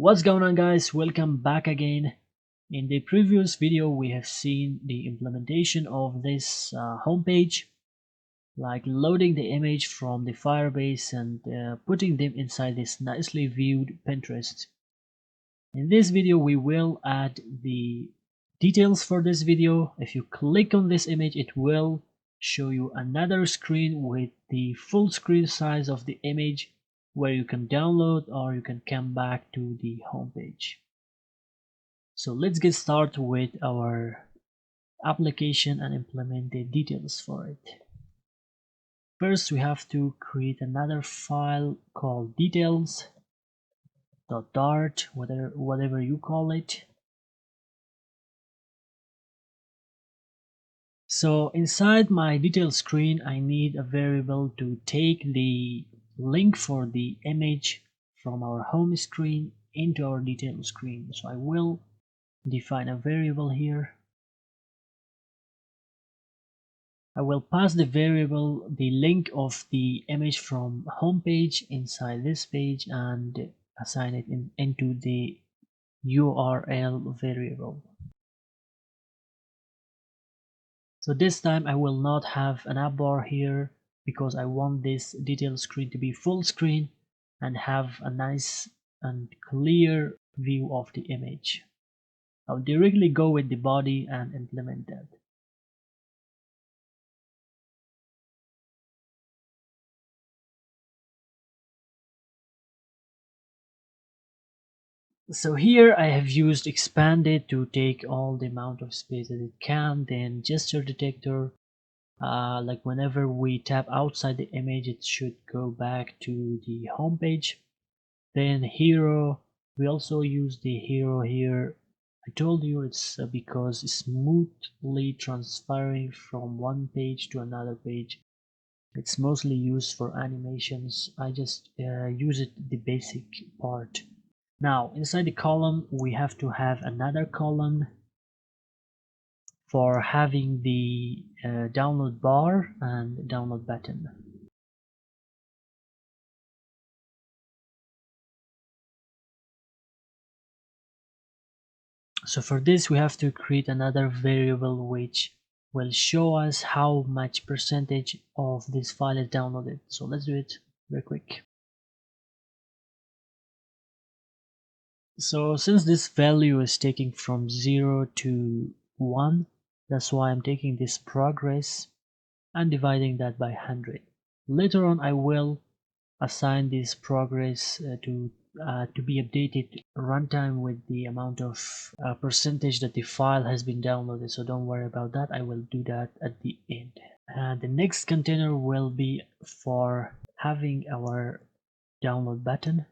What's going on, guys? Welcome back again. In the previous video we have seen the implementation of this homepage, like loading the image from the Firebase and putting them inside this nicely viewed Pinterest. In this video we will add the details for this video. If you click on this image, it will show you another screen with the full screen size of the image, where you can download or you can come back to the homepage. So let's get started with our application and implement the details for it. First, we have to create another file called details.dart, whatever you call it. So inside my details screen, I need a variable to take the link for the image from our home screen into our details screen. So I will define a variable here. I will pass the variable the link of the image from home page inside this page and assign it into the URL variable. So this time I will not have an app bar here because I want this detail screen to be full screen and have a nice and clear view of the image. I'll directly go with the body and implement that. So here I have used expanded to take all the amount of space that it can. Then gesture detector, like whenever we tap outside the image, it should go back to the home page. Then hero, we also use the hero here. I told you it's because it's smoothly transferring from one page to another page. It's mostly used for animations. I just use it the basic part. Now inside the column we have to have another column for having the download bar and download button. So for this we have to create another variable which will show us how much percentage of this file is downloaded. So let's do it very quick. So since this value is taking from 0 to 1, that's why I'm taking this progress and dividing that by 100. Later on I will assign this progress to be updated runtime with the amount of percentage that the file has been downloaded, so don't worry about that. I will do that at the end. The next container will be for having our download button.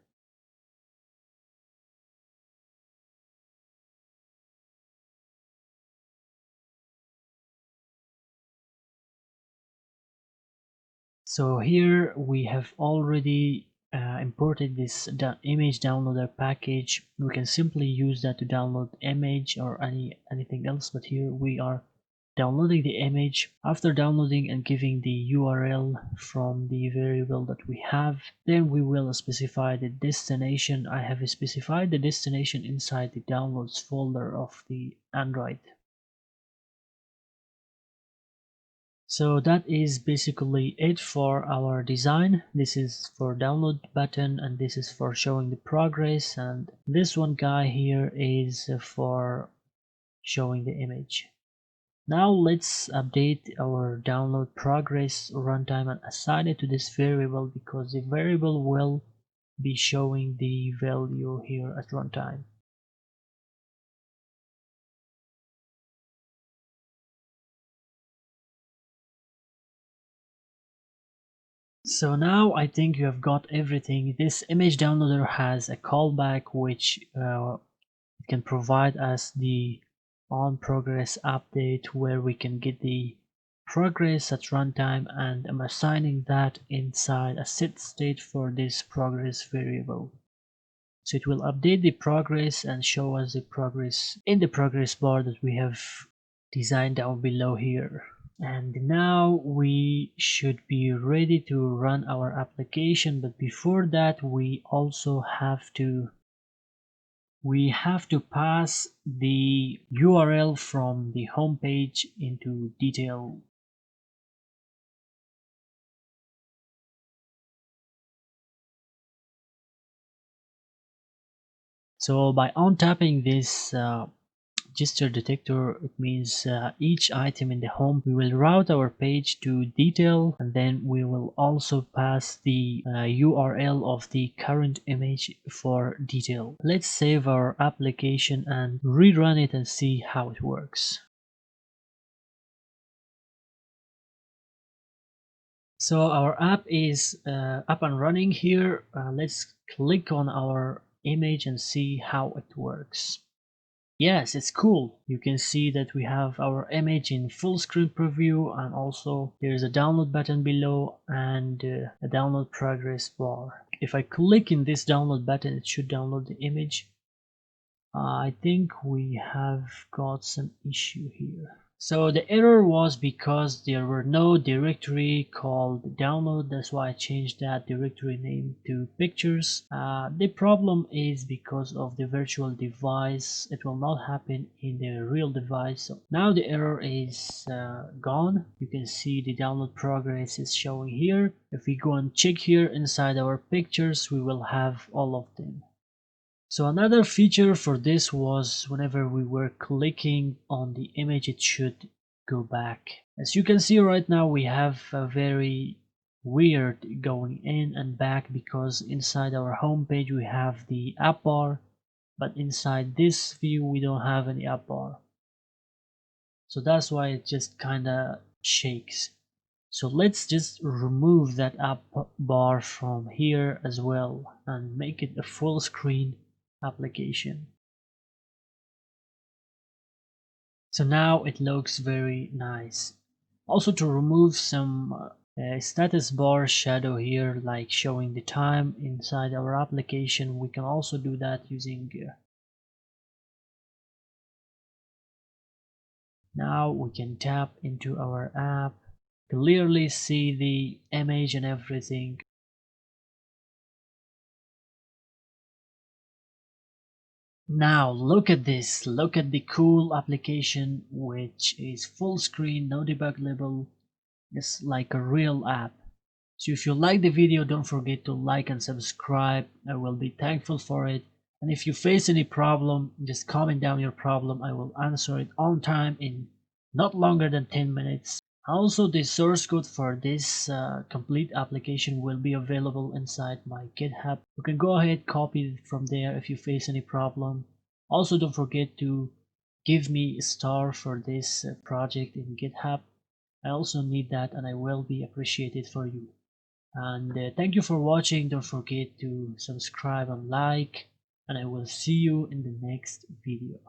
So here we have already imported this image downloader package. We can simply use that to download image or anything else, but here we are downloading the image. After downloading and giving the URL from the variable that we have, then we will specify the destination. I have specified the destination inside the downloads folder of the Android. So that is basically it for our design. This is for download button and this is for showing the progress, and this one guy here is for showing the image. Now let's update our download progress runtime and assign it to this variable, because the variable will be showing the value here at runtime. So now I think you have got everything. This image downloader has a callback which can provide us the on progress update, where we can get the progress at runtime, and I'm assigning that inside a set state for this progress variable. So it will update the progress and show us the progress in the progress bar that we have designed down below here. And now we should be ready to run our application, but before that we also have to we have to pass the URL from the home page into detail. So by untapping this gesture detector, it means each item in the home, we will route our page to detail, and then we will also pass the URL of the current image for detail. Let's save our application and rerun it and see how it works. So our app is up and running here. Let's click on our image and see how it works. Yes, it's cool. You can see that we have our image in full screen preview, and also there's a download button below and a download progress bar. If I click in this download button, it should download the image. I think we have got some issue here. So the error was because there were no directory called download. That's why I changed that directory name to pictures. The problem is because of the virtual device. It will not happen in the real device. So now the error is gone. You can see the download progress is showing here. If we go and check here inside our pictures, we will have all of them. So another feature for this was whenever we were clicking on the image, it should go back. As you can see right now, we have a very weird going in and back because inside our home page we have the app bar, but inside this view we don't have any app bar. So that's why it just kinda shakes. So let's just remove that app bar from here as well and make it a full screen application. So now it looks very nice. Also, to remove some status bar shadow here, like showing the time inside our application, we can also do that using now we can tap into our app, clearly see the image and everything. Now look at this, look at the cool application which is full screen, no debug label. It's like a real app. So if you like the video, don't forget to like and subscribe. I will be thankful for it. And if you face any problem, just comment down your problem. I will answer it on time in not longer than 10 minutes. Also, the source code for this complete application will be available inside my GitHub. You can go ahead, copy it from there if you face any problem. Also, don't forget to give me a star for this project in GitHub. I also need that, and I will be appreciated for you. And thank you for watching. Don't forget to subscribe and like, and I will see you in the next video.